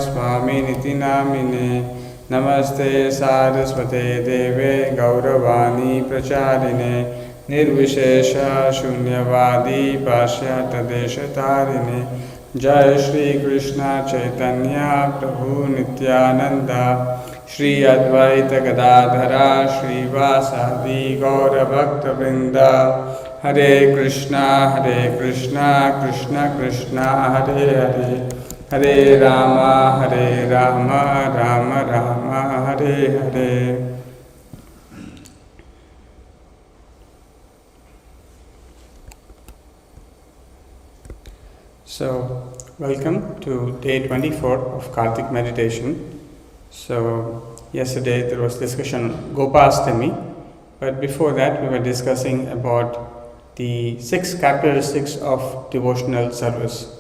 स्वामिनिति नामिने नमस्ते सारस्वते देवे गौरवाणी प्रचारिणे निर्विशेष शून्यवादी पाश्चात्यदेशतारिणे जय श्री कृष्ण चैतन्य प्रभु नित्यानंद श्री अद्वैत गदाधरा श्रीवासादि गौरभक्तवृंद हरे Krishna Krishna Krishna Hare Hare Hare Ram Ram Ram Hare Hare. So, welcome to day 24 of Kartik meditation. So, yesterday there was discussion on Gopastami, but before that we were discussing about the 6 characteristics of devotional service.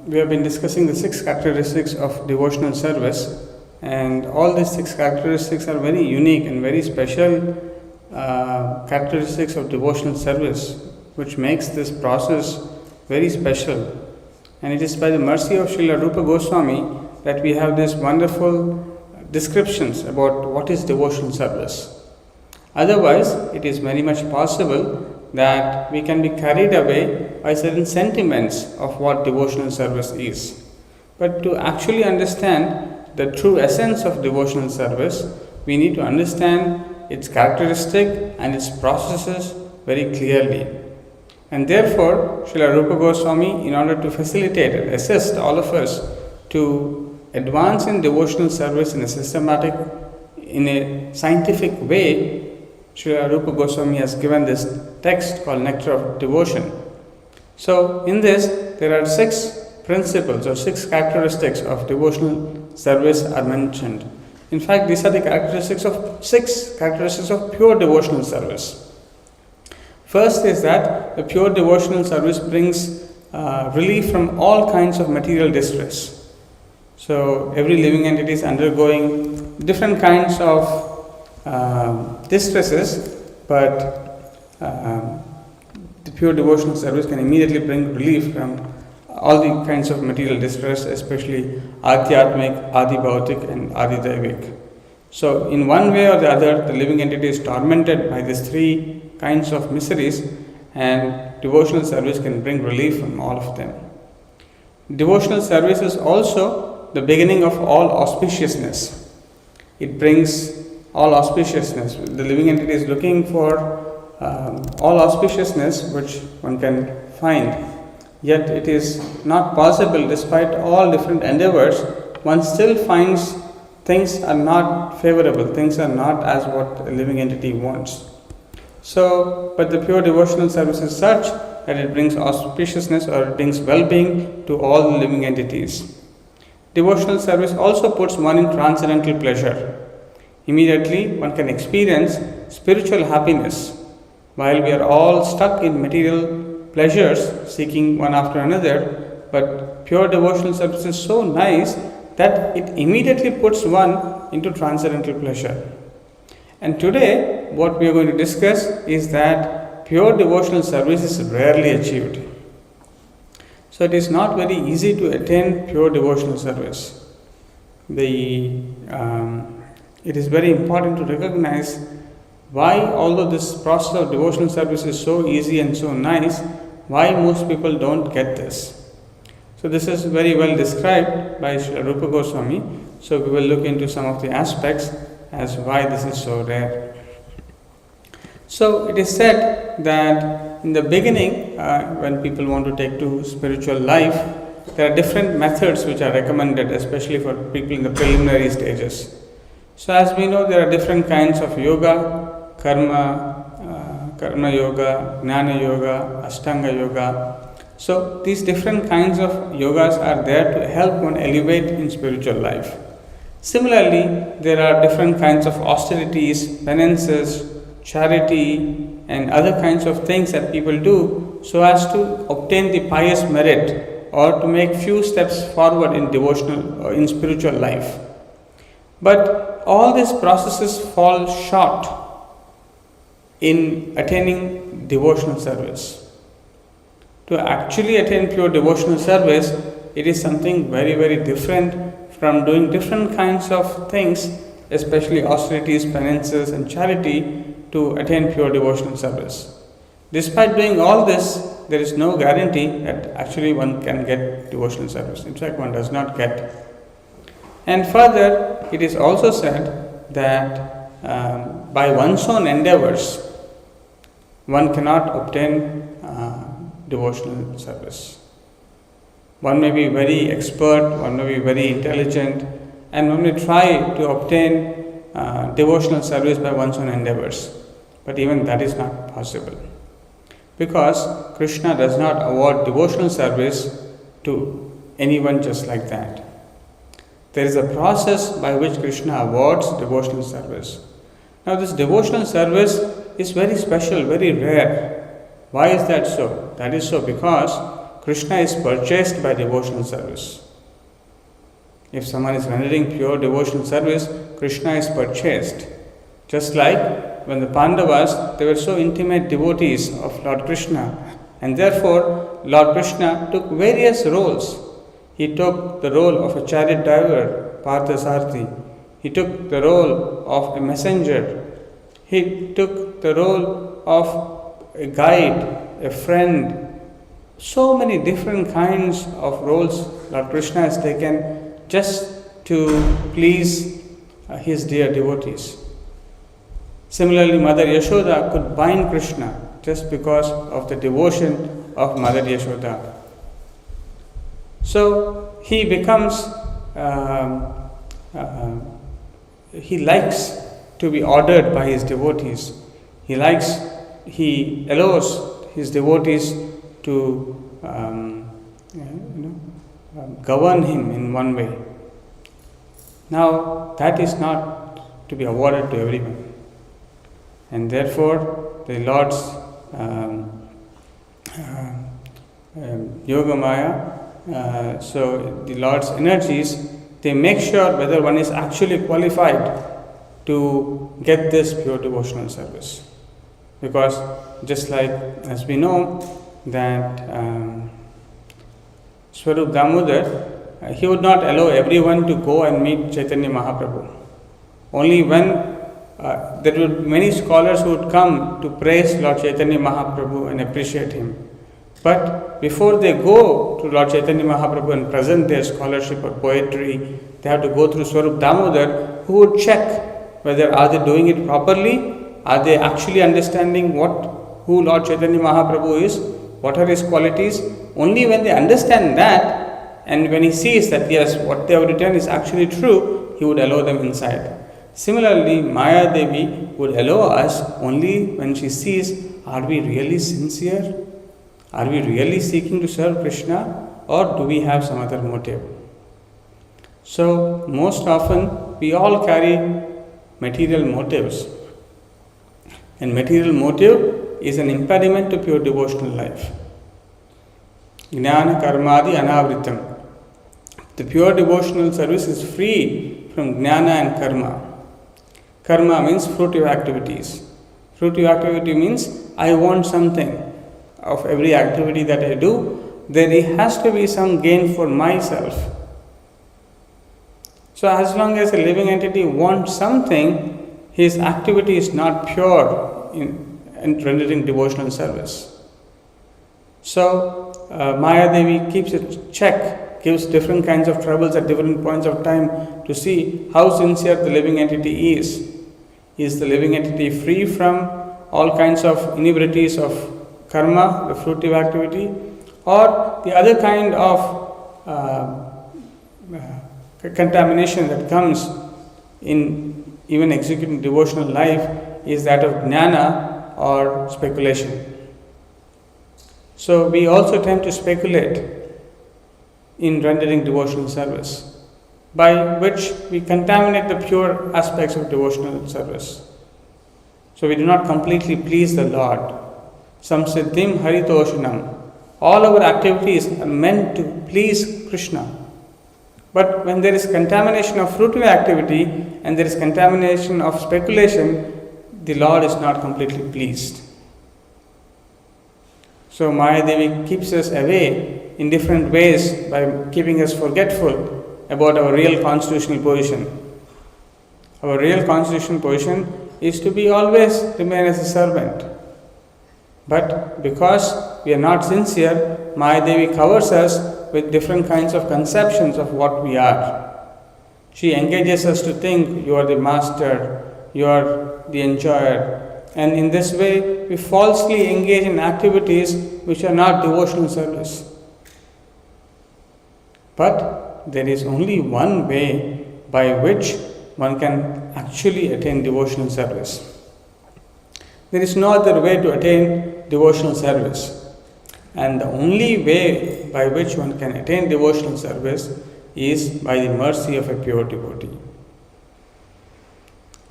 We have been discussing the 6 characteristics of devotional service, and all these 6 characteristics are very unique and very special characteristics of devotional service, which makes this process very special. And it is by the mercy of Srila Rupa Goswami that we have these wonderful descriptions about what is devotional service. Otherwise, it is very much possible that we can be carried away by certain sentiments of what devotional service is. But to actually understand the true essence of devotional service, we need to understand its characteristic and its processes very clearly. And therefore, Srila Rupa Goswami, in order to facilitate and assist all of us to advance in devotional service in a systematic, in a scientific way, Srila Rupa Goswami has given this text called Nectar of Devotion. So, in this, there are 6 principles or 6 characteristics of devotional service are mentioned. In fact, these are the six characteristics of pure devotional service. First is that the pure devotional service brings relief from all kinds of material distress. So, every living entity is undergoing different kinds of distresses, but the pure devotional service can immediately bring relief from all the kinds of material distress, especially Adhyatmic, Adibhautik and Adidaivik. So, in one way or the other, the living entity is tormented by these 3 kinds of miseries, and devotional service can bring relief from all of them. Devotional service is also the beginning of all auspiciousness. It brings all auspiciousness. The living entity is looking for all auspiciousness which one can find, yet it is not possible. Despite all different endeavors, one still finds things are not favorable, things are not as what a living entity wants. So, but the pure devotional service is such that it brings auspiciousness or it brings well-being to all the living entities. Devotional service also puts one in transcendental pleasure. Immediately, one can experience spiritual happiness. While we are all stuck in material pleasures, seeking one after another, but pure devotional service is so nice that it immediately puts one into transcendental pleasure. And today, what we are going to discuss is that pure devotional service is rarely achieved. So, it is not very easy to attain pure devotional service. It is very important to recognize why, although this process of devotional service is so easy and so nice, why most people don't get this. So, this is very well described by Srila Rupa Goswami. So, we will look into some of the aspects as why this is so rare. So, it is said that in the beginning, when people want to take to spiritual life, there are different methods which are recommended, especially for people in the preliminary stages. So, as we know, there are different kinds of yoga, karma yoga, jnana yoga, ashtanga yoga. So, these different kinds of yogas are there to help one elevate in spiritual life. Similarly, there are different kinds of austerities, penances, charity, and other kinds of things that people do so as to obtain the pious merit or to make few steps forward in devotional or in spiritual life. But all these processes fall short in attaining devotional service. To actually attain pure devotional service, it is something very, very different from doing different kinds of things, especially austerities, penances, and charity, to attain pure devotional service. Despite doing all this, there is no guarantee that actually one can get devotional service. In fact, one does not get. And further, it is also said that by one's own endeavors, one cannot obtain devotional service. One may be very expert, one may be very intelligent, and one may try to obtain devotional service by one's own endeavors. But even that is not possible. Because Krishna does not award devotional service to anyone just like that. There is a process by which Krishna awards devotional service. Now, this devotional service is very special, very rare. Why is that so? That is so because Krishna is purchased by devotional service. If someone is rendering pure devotional service, Krishna is purchased. Just like when the Pandavas, they were so intimate devotees of Lord Krishna, and therefore Lord Krishna took various roles. He took the role of a chariot driver, Parthasarthi. He took the role of a messenger. He took the role of a guide, a friend. So many different kinds of roles Lord Krishna has taken just to please his dear devotees. Similarly, Mother Yashoda could bind Krishna just because of the devotion of Mother Yashoda. So he becomes, he likes to be ordered by his devotees. He allows his devotees to govern him in one way. Now, that is not to be awarded to everyone. And therefore, the Lord's Yogamaya, so the Lord's energies, they make sure whether one is actually qualified to get this pure devotional service. Because just like as we know that Swarup Damodar, he would not allow everyone to go and meet Chaitanya Mahaprabhu. Only when there were many scholars who would come to praise Lord Chaitanya Mahaprabhu and appreciate him. But before they go to Lord Chaitanya Mahaprabhu and present their scholarship or poetry, they have to go through Swarup Damodar, who would check whether are they doing it properly, are they actually understanding who Lord Chaitanya Mahaprabhu is, what are his qualities. Only when they understand that, and when he sees that yes, what they have written is actually true, he would allow them inside. Similarly, Maya Devi would allow us only when she sees, are we really sincere? Are we really seeking to serve Krishna, or do we have some other motive? So, most often we all carry material motives, and material motive is an impediment to pure devotional life. Jnana karmadi anavritam. The pure devotional service is free from jnana and karma. Karma means fruitive activities. Fruitive activity means I want something of every activity that I do. There has to be some gain for myself. So as long as a living entity wants something, his activity is not pure in rendering devotional service. So Maya Devi keeps a check, gives different kinds of troubles at different points of time to see how sincere the living entity is. Is the living entity free from all kinds of inebrities of karma, the fruitive activity, or the other kind of contamination that comes in even executing devotional life is that of jnana or speculation. So we also tend to speculate in rendering devotional service, by which we contaminate the pure aspects of devotional service. So we do not completely please the Lord. Samsiddhim haritoshanam. All our activities are meant to please Krishna. But when there is contamination of fruitive activity and there is contamination of speculation, the Lord is not completely pleased. So Maya Devi keeps us away in different ways by keeping us forgetful about our real constitutional position. Our real constitutional position is to be always remain as a servant. But because we are not sincere, Maya Devi covers us with different kinds of conceptions of what we are. She engages us to think you are the master, you are the enjoyer, and in this way we falsely engage in activities which are not devotional service. But there is only one way by which one can actually attain devotional service. There is no other way to attain devotional service. And the only way by which one can attain devotional service is by the mercy of a pure devotee.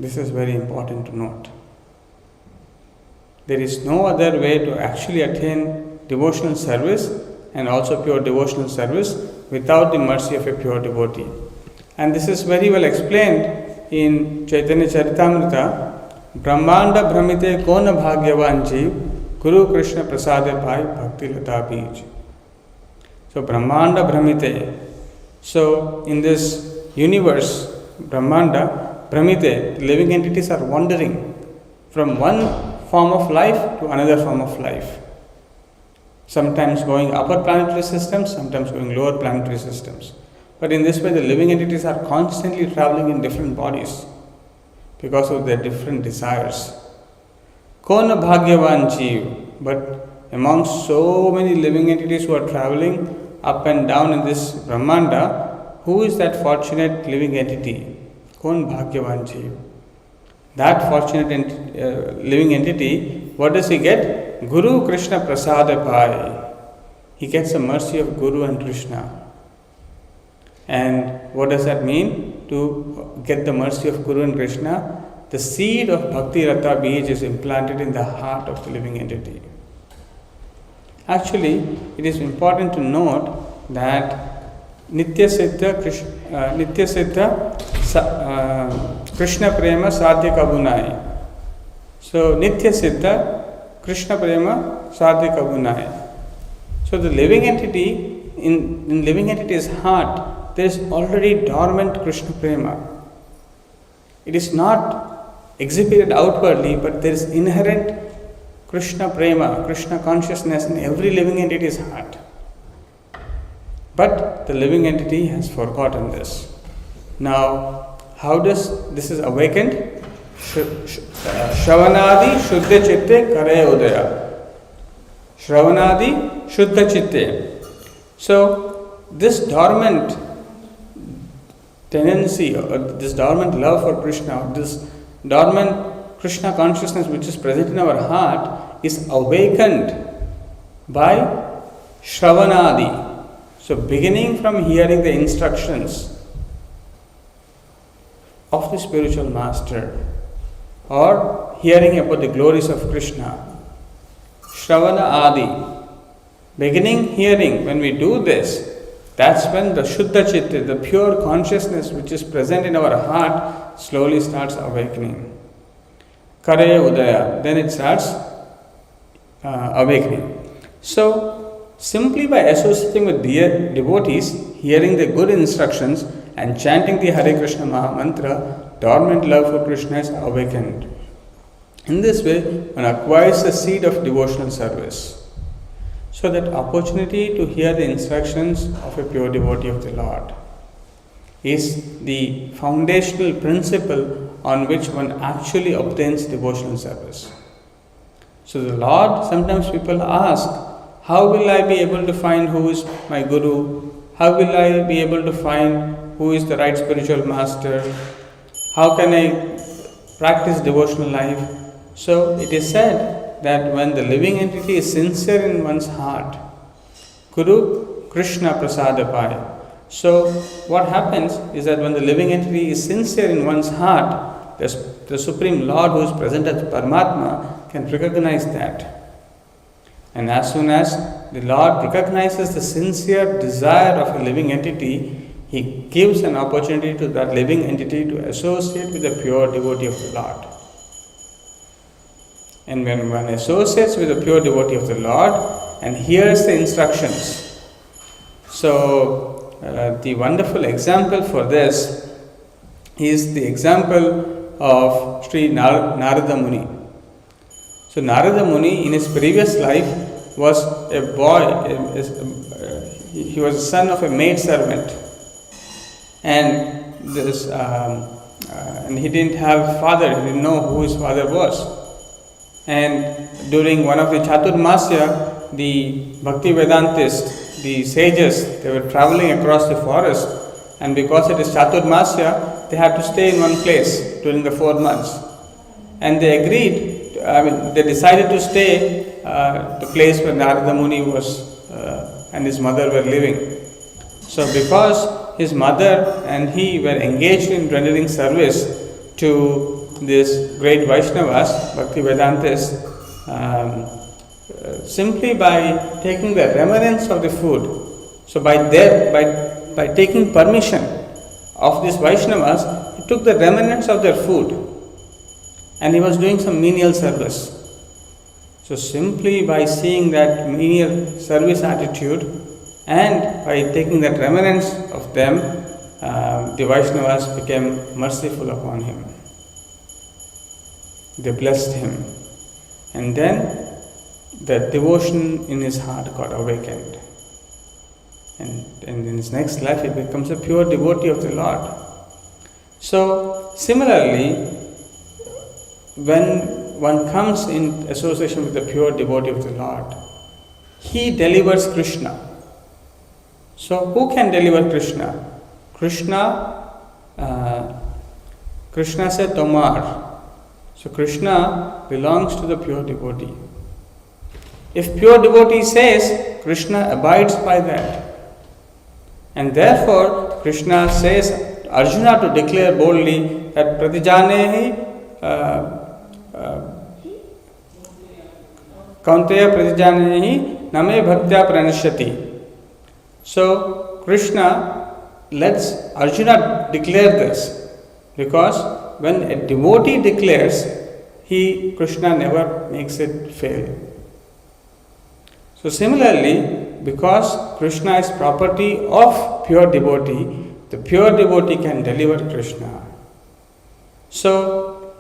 This is very important to note. There is no other way to actually attain devotional service and also pure devotional service without the mercy of a pure devotee. And this is very well explained in Chaitanya Charitamrita. Brahmanda Brahmite Kona Bhagyavan Jeev Guru Krishna Prasade Pai Bhakti Lata Bij. So Brahmanda Brahmite. So in this universe, Brahmanda, Brahmite, the living entities are wandering from one form of life to another form of life. Sometimes going upper planetary systems, sometimes going lower planetary systems. But in this way, the living entities are constantly traveling in different bodies because of their different desires. Kona Bhagyavan Jeev, but amongst so many living entities who are traveling up and down in this Brahmanda, who is that fortunate living entity? Kon Bhagyavan Jeev. That fortunate living entity, what does he get? Guru Krishna Prasada Pai. He gets the mercy of Guru and Krishna. And what does that mean? To get the mercy of Guru and Krishna, the seed of Bhakti Rata Bij is implanted in the heart of the living entity. Actually, it is important to note that Nitya Siddha Krishna Prema Sadhya Kabunai. So, Nitya Siddha Krishna Prema Sadhya Kabunai. So, the living entity, in living entity's heart, there is already dormant Krishna Prema. It is not exhibited outwardly, but there is inherent Krishna Prema, Krishna consciousness in every living entity's heart. But the living entity has forgotten this. Now, how does this is awakened? Shravanadi Shuddha Chitte Kare Udaya. Shravanadi Shuddha Chitte. So, this dormant tendency or this dormant love for Krishna, or this dormant Krishna consciousness which is present in our heart is awakened by Shravanadi. So, beginning from hearing the instructions of the spiritual master or hearing about the glories of Krishna, Shravana Adi, beginning hearing, when we do this, that's when the Shuddha Chitta, the pure consciousness which is present in our heart, slowly starts awakening. Kare Udaya, then it starts awakening. So, simply by associating with dear devotees, hearing the good instructions and chanting the Hare Krishna Maha Mantra, dormant love for Krishna is awakened. In this way, one acquires the seed of devotional service. So that opportunity to hear the instructions of a pure devotee of the Lord is the foundational principle on which one actually obtains devotional service. So the Lord, sometimes people ask, how will I be able to find who is my Guru? How will I be able to find who is the right spiritual master? How can I practice devotional life? So it is said that when the living entity is sincere in one's heart, Guru Krishna Prasada Pai. So what happens is that when the living entity is sincere in one's heart, there's the Supreme Lord who is present as Paramatma can recognize that. And as soon as the Lord recognizes the sincere desire of a living entity, He gives an opportunity to that living entity to associate with the pure devotee of the Lord. And when one associates with the pure devotee of the Lord and hears the instructions, so the wonderful example for this is the example of Sri Narada Muni. So Narada Muni in his previous life was a boy, he was the son of a maid servant, and and he didn't have father, he didn't know who his father was. And during one of the Chaturmasya, the Bhakti Vedantists, the sages, they were traveling across the forest, and because it is Chaturmasya, they had to stay in one place during the 4 months. And they agreed, they decided to stay the place where Narada Muni was and his mother were living. So because his mother and he were engaged in rendering service to this great Vaishnavas, Bhakti Vedantists, simply by taking the remnants of the food, so by taking permission of these Vaishnavas, he took the remnants of their food and he was doing some menial service. So simply by seeing that menial service attitude and by taking that remnants of them, the Vaishnavas became merciful upon him. They blessed him, and then the devotion in his heart got awakened, and in his next life he becomes a pure devotee of the Lord. So similarly, when one comes in association with the pure devotee of the Lord, he delivers Krishna. So who can deliver Krishna? Krishna said Tomar. So Krishna belongs to the pure devotee. If pure devotee says, Krishna abides by that. And therefore Krishna says Arjuna to declare boldly that Pratijanehi Kaunteya Pratijanehi Name Bhaktya Pranashyati. So Krishna lets Arjuna declare this, because when a devotee declares, Krishna never makes it fail. So similarly, because Krishna is property of pure devotee, the pure devotee can deliver Krishna. So,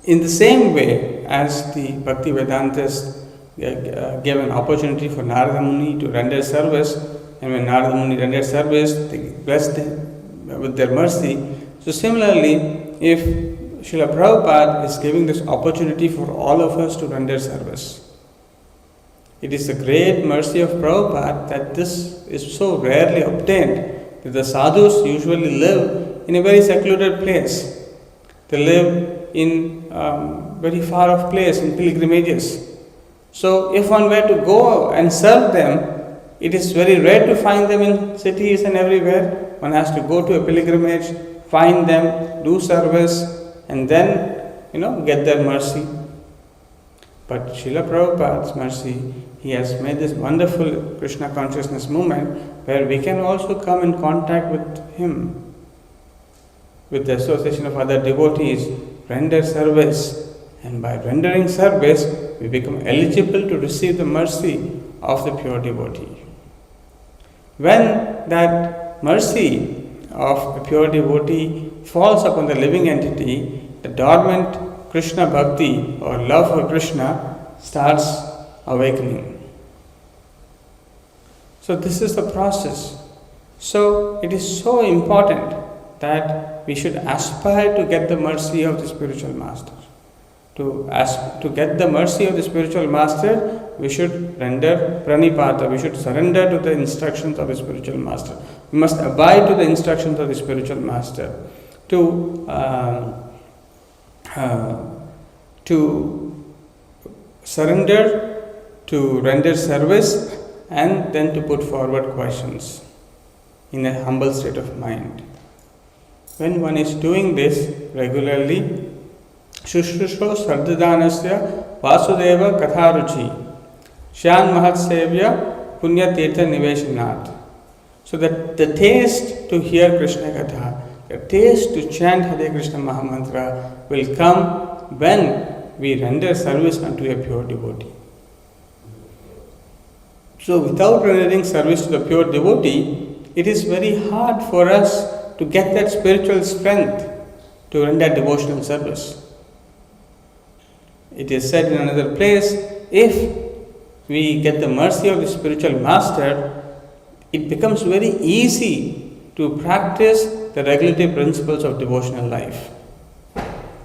in the same way as the Bhakti Vedantists gave an opportunity for Narada Muni to render service, and when Narada Muni rendered service, they blessed him with their mercy. So similarly, if Srila Prabhupada is giving this opportunity for all of us to render service, it is the great mercy of Prabhupada that this is so rarely obtained, that the sadhus usually live in a very secluded place. They live in very far off place, in pilgrimages. So if one were to go and serve them, it is very rare to find them in cities and everywhere. One has to go to a pilgrimage, find them, do service, and then get their mercy. But Srila Prabhupada's mercy, he has made this wonderful Krishna consciousness movement where we can also come in contact with him, with the association of other devotees, render service, and by rendering service we become eligible to receive the mercy of the pure devotee. When that mercy of a pure devotee falls upon the living entity, the dormant Krishna Bhakti or love for Krishna starts awakening. So this is the process. So it is so important that we should aspire to get the mercy of the spiritual master. To get the mercy of the spiritual master, we should render pranipata, we should surrender to the instructions of the spiritual master. We must abide to the instructions of the spiritual master. To surrender, to render service, and then to put forward questions in a humble state of mind. When one is doing this regularly, Shushrushro Sardadanasya Vasudeva Katharuchi Shan Mahatsevya Punya Tirtha Niveshanat. So that the taste to hear Krishna Katha, the taste to chant Hare Krishna Mahamantra will come when we render service unto a pure devotee. So without rendering service to the pure devotee, it is very hard for us to get that spiritual strength to render devotional service. It is said in another place, if we get the mercy of the spiritual master, it becomes very easy to practice the regulative principles of devotional life.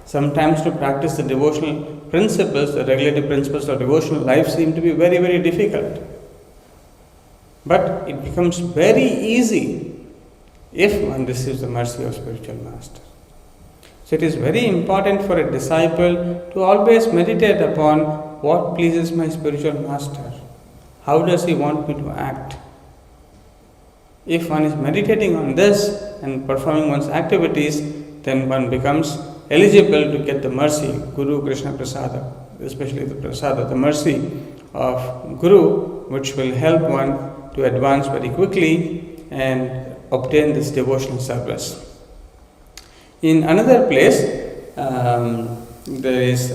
Sometimes to practice the devotional principles, the regulative principles of devotional life seem to be very, very difficult. But it becomes very easy if one receives the mercy of spiritual master. So it is very important for a disciple to always meditate upon what pleases my spiritual master. How does he want me to act? If one is meditating on this and performing one's activities, then one becomes eligible to get the mercy, Guru Krishna Prasada, especially the Prasada, the mercy of Guru, which will help one to advance very quickly and obtain this devotional service. In another place, there is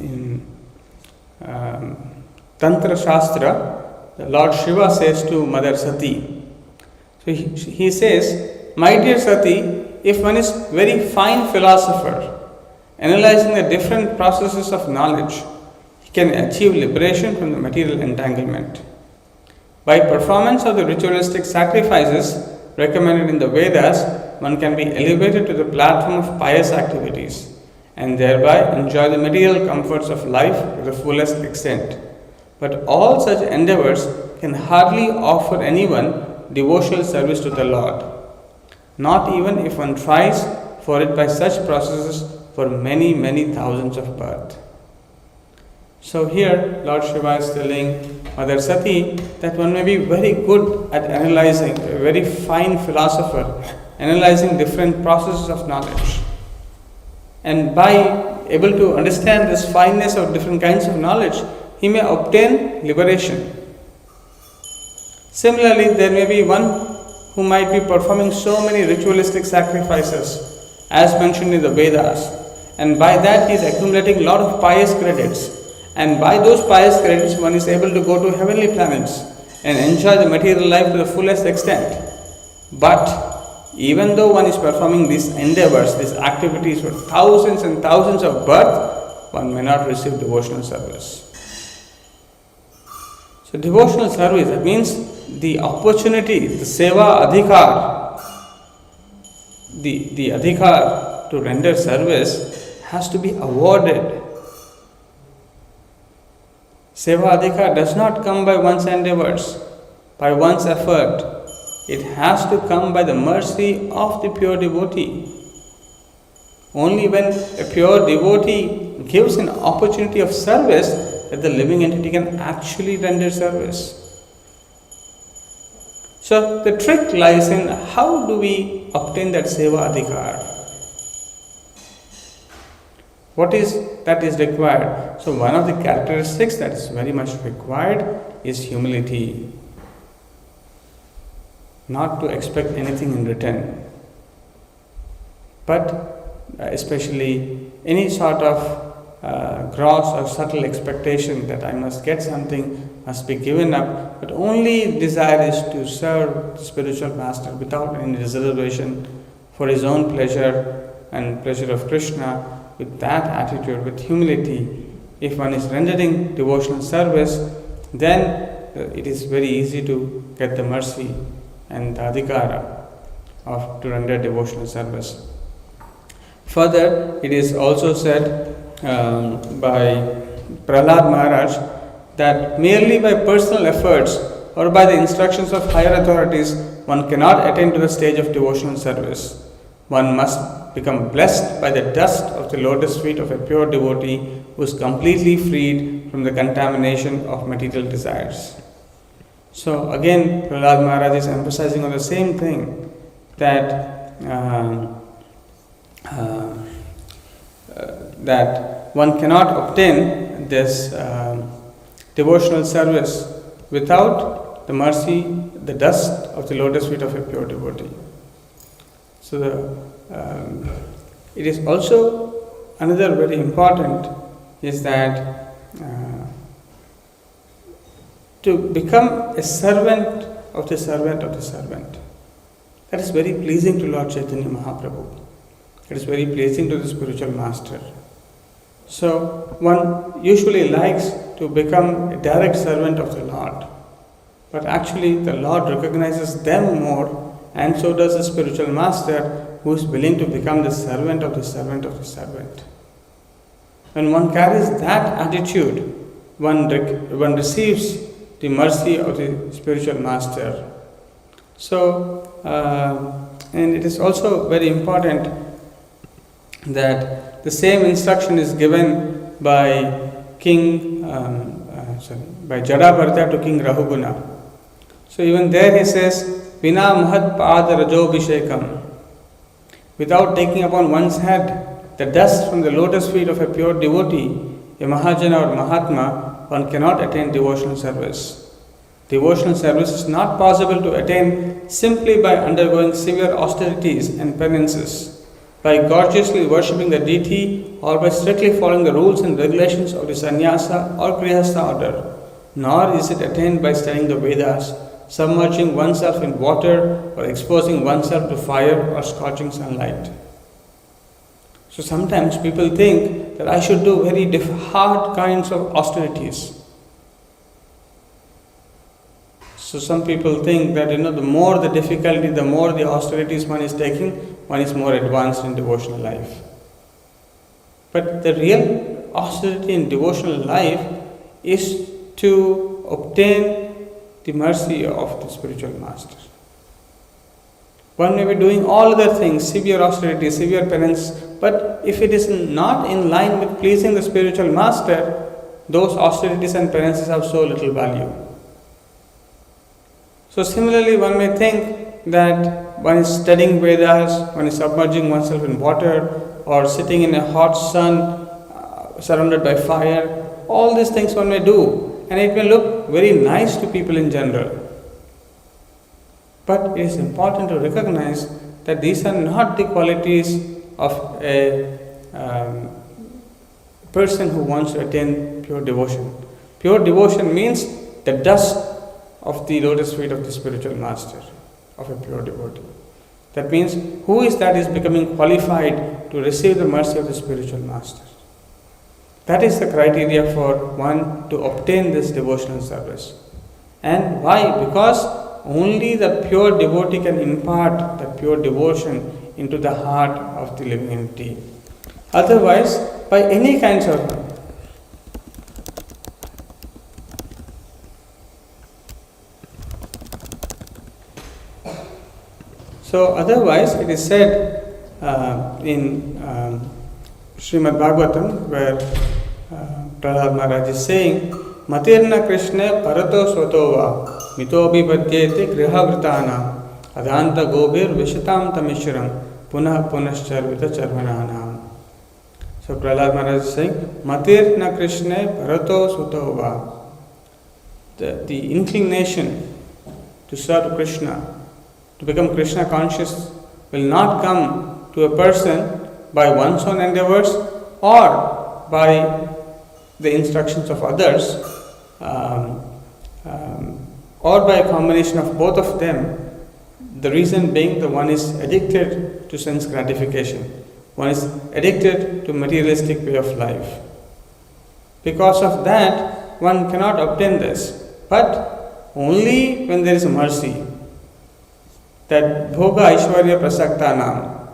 in Tantra Shastra, the Lord Shiva says to Mother Sati, so he says, my dear Sati, if one is very fine philosopher, analyzing the different processes of knowledge, he can achieve liberation from the material entanglement. By performance of the ritualistic sacrifices recommended in the Vedas, one can be elevated to the platform of pious activities and thereby enjoy the material comforts of life to the fullest extent. But all such endeavors can hardly offer anyone devotional service to the Lord, not even if one tries for it by such processes for many, many thousands of births. So here Lord Shiva is telling Mother Sati that one may be very good at analyzing, a very fine philosopher, analyzing different processes of knowledge. And by able to understand this fineness of different kinds of knowledge, he may obtain liberation. Similarly, there may be one who might be performing so many ritualistic sacrifices as mentioned in the Vedas, and by that he is accumulating a lot of pious credits. And by those pious credits, one is able to go to heavenly planets and enjoy the material life to the fullest extent. But even though one is performing these endeavors, these activities for thousands and thousands of births, one may not receive devotional service. So devotional service, that means the opportunity, the seva adhikar, the adhikar to render service has to be awarded. Seva adhikar does not come by one's endeavors, by one's effort. It has to come by the mercy of the pure devotee. Only when a pure devotee gives an opportunity of service that the living entity can actually render service. So the trick lies in how do we obtain that seva adhikar? What is that is required? So one of the characteristics that is very much required is humility. Not to expect anything in return, but especially any sort of gross or subtle expectation that I must get something must be given up, but only desire is to serve the spiritual master without any reservation for his own pleasure and pleasure of Krishna. With that attitude, with humility, if one is rendering devotional service, then it is very easy to get the mercy and the adhikara of to render devotional service. Further, it is also said by Prahlad Maharaj that merely by personal efforts or by the instructions of higher authorities, one cannot attain to the stage of devotional service. One must become blessed by the dust of the lotus feet of a pure devotee who is completely freed from the contamination of material desires. So again, Prahlad Maharaj is emphasizing on the same thing, that that one cannot obtain this devotional service without the mercy, the dust of the lotus feet of a pure devotee. So it is also another very important is that to become a servant of the servant of the servant. That is very pleasing to Lord Chaitanya Mahaprabhu. It is very pleasing to the spiritual master. So one usually likes to become a direct servant of the Lord. But actually the Lord recognizes them more, and so does the spiritual master who is willing to become the servant of the servant of the servant. When one carries that attitude, one receives the mercy of the spiritual master. So, and it is also very important that the same instruction is given by by Jadabharata to King Rahuguna. So even there he says, Vina Mahat Pada Rajobhishekam. Without taking upon one's head the dust from the lotus feet of a pure devotee, a Mahajana or Mahatma, one cannot attain devotional service. Devotional service is not possible to attain simply by undergoing severe austerities and penances, by gorgeously worshipping the deity, or by strictly following the rules and regulations of the sannyasa or grihastha order. Nor is it attained by studying the Vedas, submerging oneself in water, or exposing oneself to fire or scorching sunlight. So sometimes people think that I should do very hard kinds of austerities. So some people think that the more the difficulty, the more the austerities one is taking, one is more advanced in devotional life. But the real austerity in devotional life is to obtain the mercy of the spiritual master. One may be doing all other things, severe austerity, severe penance, but if it is not in line with pleasing the spiritual master, those austerities and penances have so little value. So similarly, one may think that one is studying Vedas, one is submerging oneself in water, or sitting in a hot sun, surrounded by fire. All these things one may do, and it may look very nice to people in general. But it is important to recognize that these are not the qualities of a person who wants to attain pure devotion. Pure devotion means the dust of the lotus feet of the spiritual master, of a pure devotee. That means who is becoming qualified to receive the mercy of the spiritual master. That is the criteria for one to obtain this devotional service. And why? Because only the pure devotee can impart the pure devotion into the heart of the living entity. Otherwise, by any kinds of otherwise it is said in Srimad Bhagavatam, where Prahlad Maharaj is saying, Matirna Krishna Parato Swatova Mitobi Padyete Grihavritana Adanta Gobir Vishatam Tamishram Punah Punascharvita Charvananam. So Prahlad Maharaj is saying, Matirna Krishna Parato Swatova. The inclination to serve Krishna, to become Krishna conscious, will not come to a person by one's own endeavors or by the instructions of others, or by a combination of both of them. The reason being that one is addicted to sense gratification. One is addicted to materialistic way of life. Because of that, one cannot obtain this. But only when there is mercy, that bhoga aishwarya prasaktanam,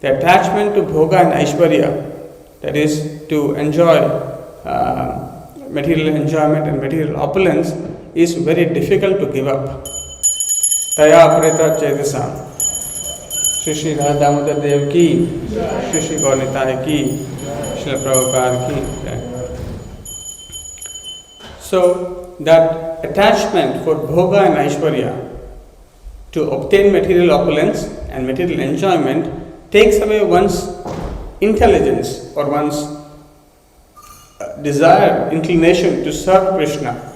the attachment to bhoga and aishwarya, that is to enjoy material enjoyment and material opulence, is very difficult to give up. Taya apreta chedasam. Shri Shri Radha Damodar Dev ki, Shri Shri Gaurnitai ki, Srila Prabhupada ki. So that attachment for bhoga and aishwarya, to obtain material opulence and material enjoyment, takes away one's intelligence or one's desire, inclination to serve Krishna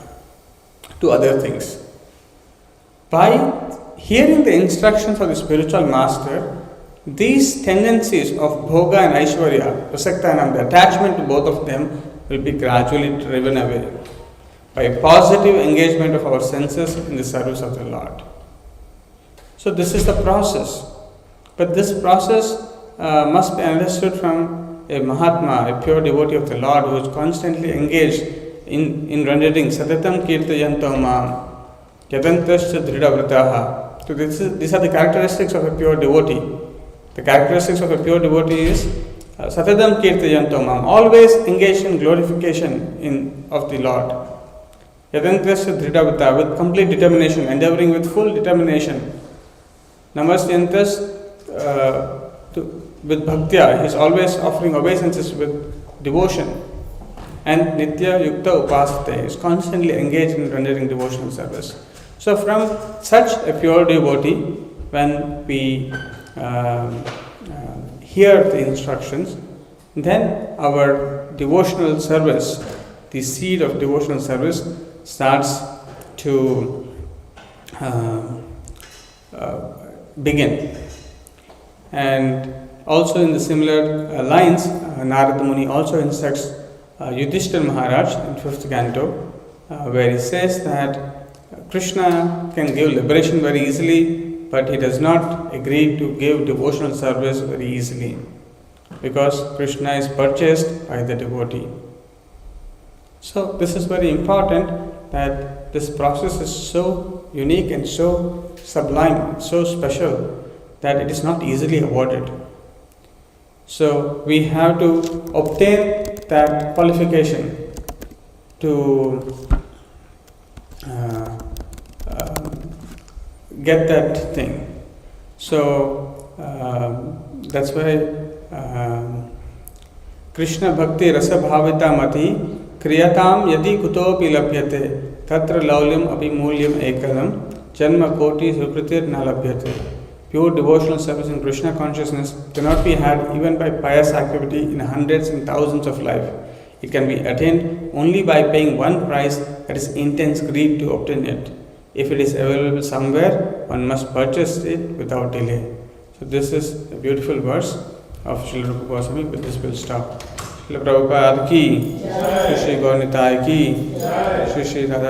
to other things. By hearing the instructions of the spiritual master, these tendencies of bhoga and aishwarya, prasaktanam, the attachment to both of them, will be gradually driven away by a positive engagement of our senses in the service of the Lord. So this is the process. But this process must be understood from a Mahatma, a pure devotee of the Lord, who is constantly engaged in rendering Satatam Kirtayanto Mam, Yadantascha Dridhavrataha. So these are the characteristics of a pure devotee. The characteristics of a pure devotee is Satadam Kirtayanto Mam, always engaged in glorification of the Lord. Yadantascha Dridhavrataha, with complete determination, endeavoring with full determination. Namasyantas with bhaktya, he is always offering obeisances with devotion. And Nitya Yukta Upasate is constantly engaged in rendering devotional service. So from such a pure devotee, when we hear the instructions, then our devotional service, the seed of devotional service, starts to begin. And also in the similar lines, Narada Muni also instructs Yudhishthira Maharaj in 5th canto, where he says that Krishna can give liberation very easily, but he does not agree to give devotional service very easily, because Krishna is purchased by the devotee. So this is very important, that this process is so unique and so sublime, so special, that it is not easily avoided. So we have to obtain that qualification to get that thing. So that's why Krishna Bhakti Rasa Bhavita Mati Kriyatam Yadi Kutopi Labhyate Tatra Laulyam Api Mulyam Ekalam Janma Koti Sukritir Nalabhyate. Pure devotional service in Krishna consciousness cannot be had even by pious activity in hundreds and thousands of lives. It can be attained only by paying one price, that is intense greed to obtain it. If it is available somewhere, one must purchase it without delay. So this is a beautiful verse of Srila Rupa Goswami. With this we'll stop. Srila Prabhupada ki, Shri Gaura Nitai ki, Shri Radha